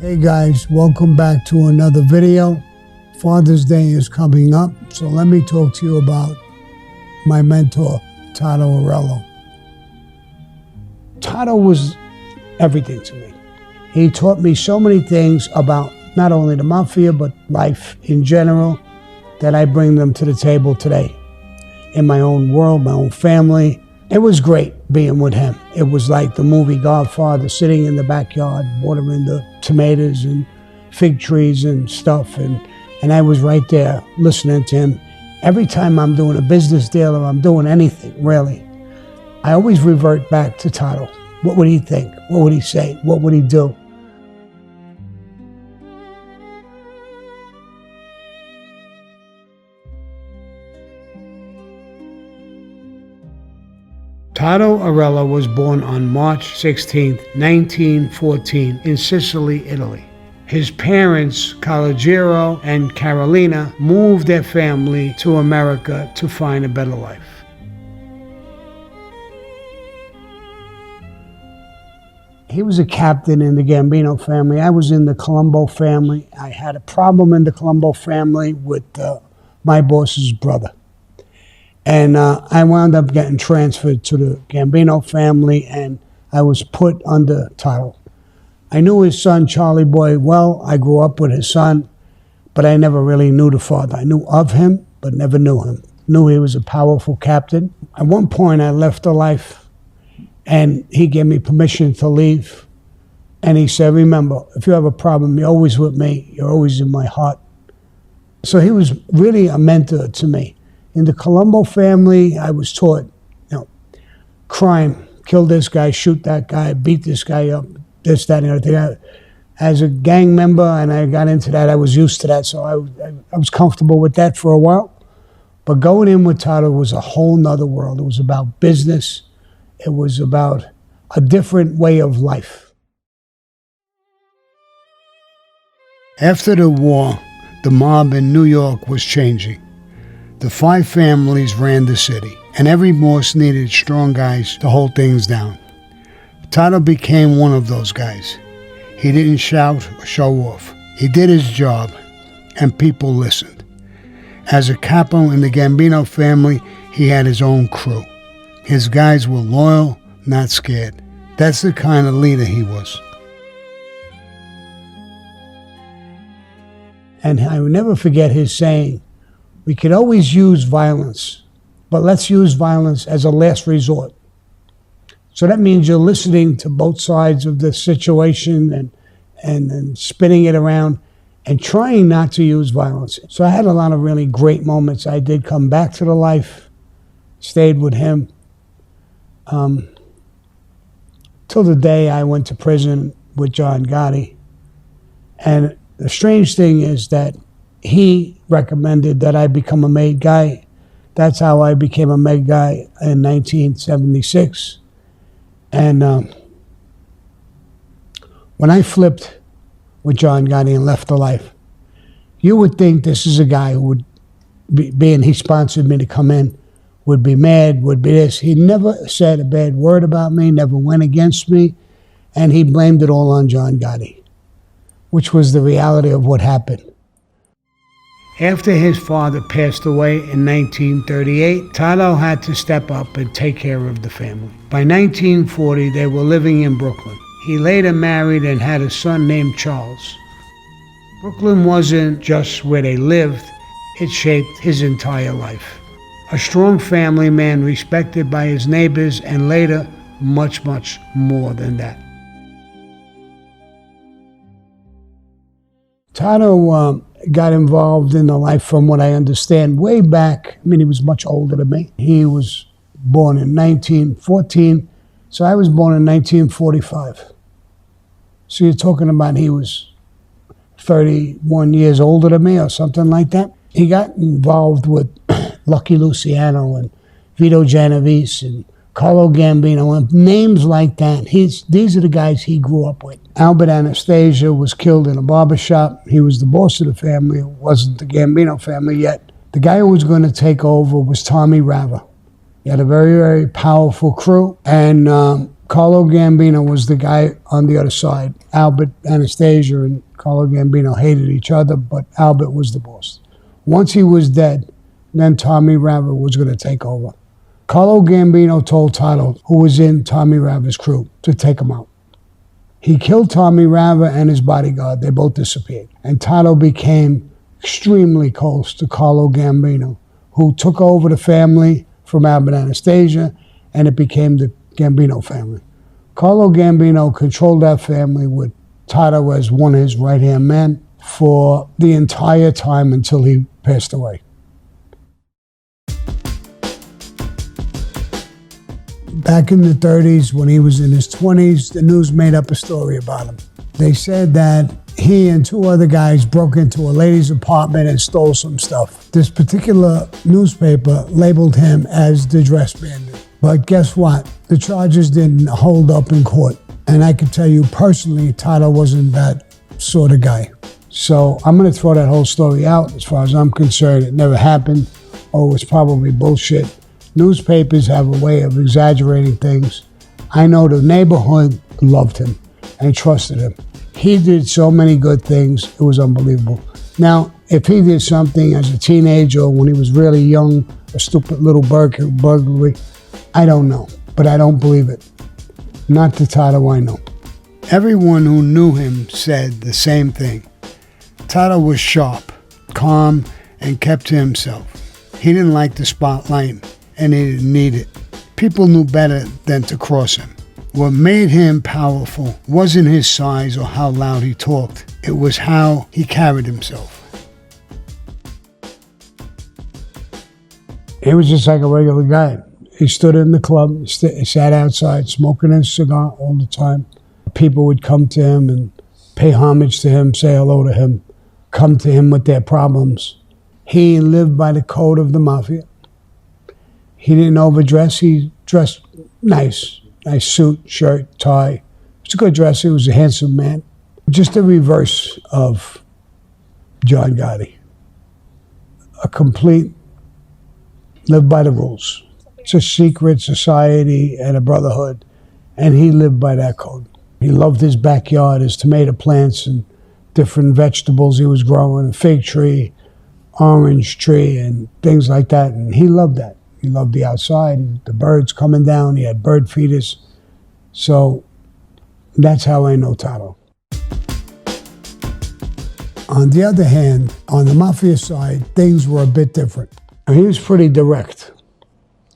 Hey guys, welcome back to another video. Father's Day is coming up, so let me talk to you about my mentor, Toddo Aurello. Toddo was everything to me. He taught me so many things about not only the mafia, but life in general, that I bring them to the table today. In my own world, my own family. It was great being with him. It was like the movie Godfather, sitting in the backyard, watering the tomatoes and fig trees and stuff. And I was right there listening to him. Every time I'm doing a business deal or I'm doing anything, really, I always revert back to Toddo. What would he think? What would he say? What would he do? Toddo Aurello was born on March 16, 1914 in Sicily, Italy. His parents, Calogero and Carolina, moved their family to America to find a better life. He was a captain in the Gravano family. I was in the Colombo family. I had a problem in the Colombo family with my boss's brother. And I wound up getting transferred to the Gravano family, and I was put under Toddo. I knew his son, Charlie Boy, well. I grew up with his son, but I never really knew the father. I knew of him, but never knew him. Knew he was a powerful captain. At one point, I left the life, and he gave me permission to leave. And he said, remember, if you have a problem, you're always with me. You're always in my heart. So he was really a mentor to me. In the Colombo family, I was taught, crime, kill this guy, shoot that guy, beat this guy up, this, that, and everything. As a gang member, and I got into that, I was used to that, so I was comfortable with that for a while. But going in with Toddo was a whole nother world. It was about business. It was about a different way of life. After the war, the mob in New York was changing. The 5 families ran the city, and every boss needed strong guys to hold things down. Toddo became one of those guys. He didn't shout or show off. He did his job, and people listened. As a capo in the Gravano family, he had his own crew. His guys were loyal, not scared. That's the kind of leader he was. And I will never forget his saying, we could always use violence, but let's use violence as a last resort. So that means you're listening to both sides of the situation and spinning it around and trying not to use violence. So I had a lot of really great moments. I did come back to the life, stayed with him, till the day I went to prison with John Gotti. And the strange thing is that he recommended that I become a made guy. That's how I became a made guy in 1976. And when I flipped with John Gotti and left the life, you would think this is a guy who would, being he sponsored me to come in, would be mad, would be this. He never said a bad word about me, never went against me, and he blamed it all on John Gotti, which was the reality of what happened. After his father passed away in 1938, Toddo had to step up and take care of the family. By 1940, they were living in Brooklyn. He later married and had a son named Charles. Brooklyn wasn't just where they lived, it shaped his entire life. A strong family man respected by his neighbors, and later, much, much more than that. Toddo got involved in the life, from what I understand, way back. I mean, he was much older than me. He was born in 1914, so I was born in 1945. So you're talking about he was 31 years older than me or something like that. He got involved with Lucky Luciano and Vito Genovese and Carlo Gambino, and names like that. These are the guys he grew up with. Albert Anastasia was killed in a barbershop. He was the boss of the family. It wasn't the Gambino family yet. The guy who was going to take over was Tommy Rava. He had a very, very powerful crew, and Carlo Gambino was the guy on the other side. Albert, Anastasia, and Carlo Gambino hated each other, but Albert was the boss. Once he was dead, then Tommy Rava was going to take over. Carlo Gambino told Toddo, who was in Tommy Rava's crew, to take him out. He killed Tommy Rava and his bodyguard. They both disappeared. And Toddo became extremely close to Carlo Gambino, who took over the family from Albert and Anastasia, and it became the Gambino family. Carlo Gambino controlled that family with Toddo as one of his right-hand men for the entire time until he passed away. Back in the 30s, when he was in his 20s, the news made up a story about him. They said that he and two other guys broke into a lady's apartment and stole some stuff. This particular newspaper labeled him as the dress bandit. But guess what? The charges didn't hold up in court. And I can tell you personally, Toddo wasn't that sort of guy. So I'm going to throw that whole story out. As far as I'm concerned, it never happened, or it was probably bullshit. Newspapers have a way of exaggerating things. I know the neighborhood loved him and trusted him. He did so many good things, it was unbelievable. Now, if he did something as a teenager when he was really young, a stupid little burglary, I don't know, but I don't believe it. Not the Toddo I know. Everyone who knew him said the same thing. Toddo was sharp, calm, and kept to himself. He didn't like the spotlight, and he didn't need it. People knew better than to cross him. What made him powerful wasn't his size or how loud he talked. It was how he carried himself. He was just like a regular guy. He stood in the club, he sat outside smoking a cigar all the time. People would come to him and pay homage to him, say hello to him, come to him with their problems. He lived by the code of the mafia. He didn't overdress. He dressed nice suit, shirt, tie. He was a good dresser. He was a handsome man. Just the reverse of John Gotti. A complete, lived by the rules. It's a secret society and a brotherhood, and he lived by that code. He loved his backyard, his tomato plants and different vegetables he was growing, a fig tree, orange tree, and things like that, and he loved that. He loved the outside, the birds coming down, he had bird feeders. So that's how I know Toddo. On the other hand, on the mafia side, things were a bit different. He was pretty direct.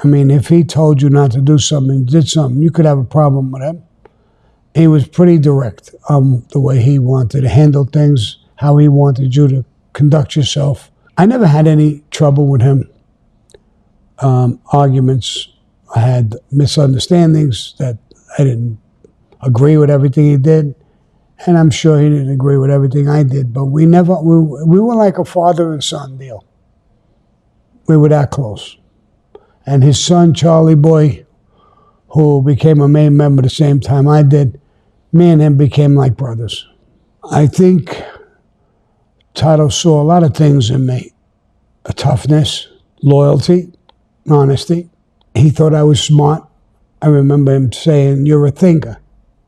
I mean, if he told you not to do something, did something, you could have a problem with him. He was pretty direct on the way he wanted to handle things, how he wanted you to conduct yourself. I never had any trouble with him. Arguments, I had misunderstandings that I didn't agree with everything he did, and I'm sure he didn't agree with everything I did, but we were like a father and son deal. We were that close. And his son, Charlie Boy, who became a main member the same time I did, me and him became like brothers. I think Toddo saw a lot of things in me. A toughness, loyalty, honesty. He thought I was smart. I remember him saying, "You're a thinker."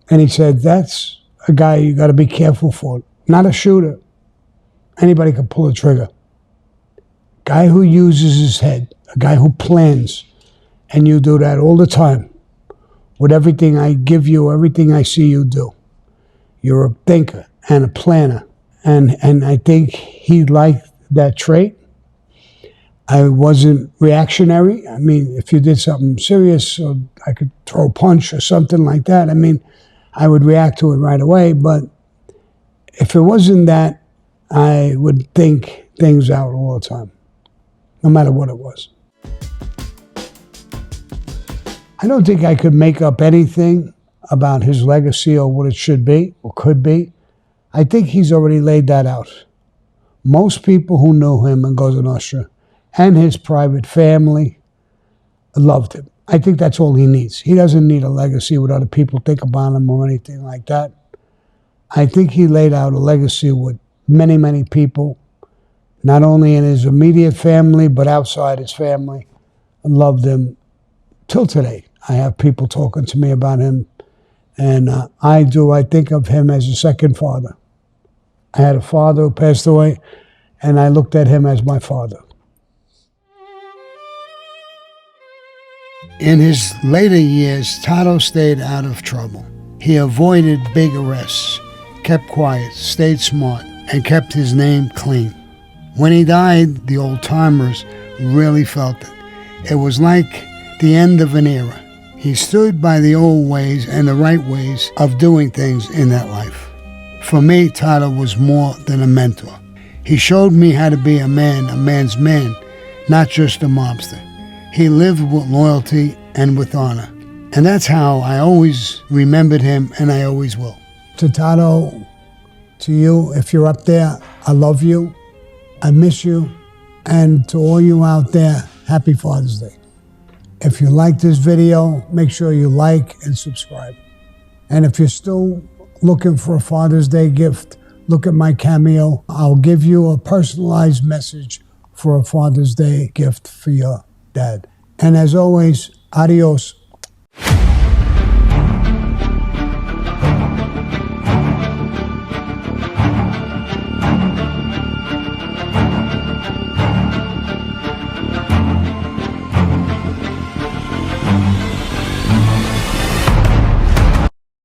And he said, "That's a guy you got to be careful for. Not a shooter. Anybody can pull a trigger. Guy who uses his head, a guy who plans, and you do that all the time. With everything I give you, everything I see you do. You're a thinker and a planner." And I think he liked that trait. I wasn't reactionary. I mean, if you did something serious, or I could throw a punch or something like that, I mean, I would react to it right away. But if it wasn't that, I would think things out all the time, no matter what it was. I don't think I could make up anything about his legacy or what it should be or could be. I think he's already laid that out. Most people who knew him in Cosa Nostra and his private family loved him. I think that's all he needs. He doesn't need a legacy what other people think about him or anything like that. I think he laid out a legacy with many, many people, not only in his immediate family, but outside his family, and loved him till today. I have people talking to me about him. And I think of him as a second father. I had a father who passed away, and I looked at him as my father. In his later years, Toddo stayed out of trouble. He avoided big arrests, kept quiet, stayed smart, and kept his name clean. When he died, the old-timers really felt it. It was like the end of an era. He stood by the old ways and the right ways of doing things in that life. For me, Toddo was more than a mentor. He showed me how to be a man's man, not just a mobster. He lived with loyalty and with honor. And that's how I always remembered him, and I always will. To Toddo, to you, if you're up there, I love you. I miss you. And to all you out there, happy Father's Day. If you like this video, make sure you like and subscribe. And if you're still looking for a Father's Day gift, look at my Cameo. I'll give you a personalized message for a Father's Day gift for your dad. And as always, adios.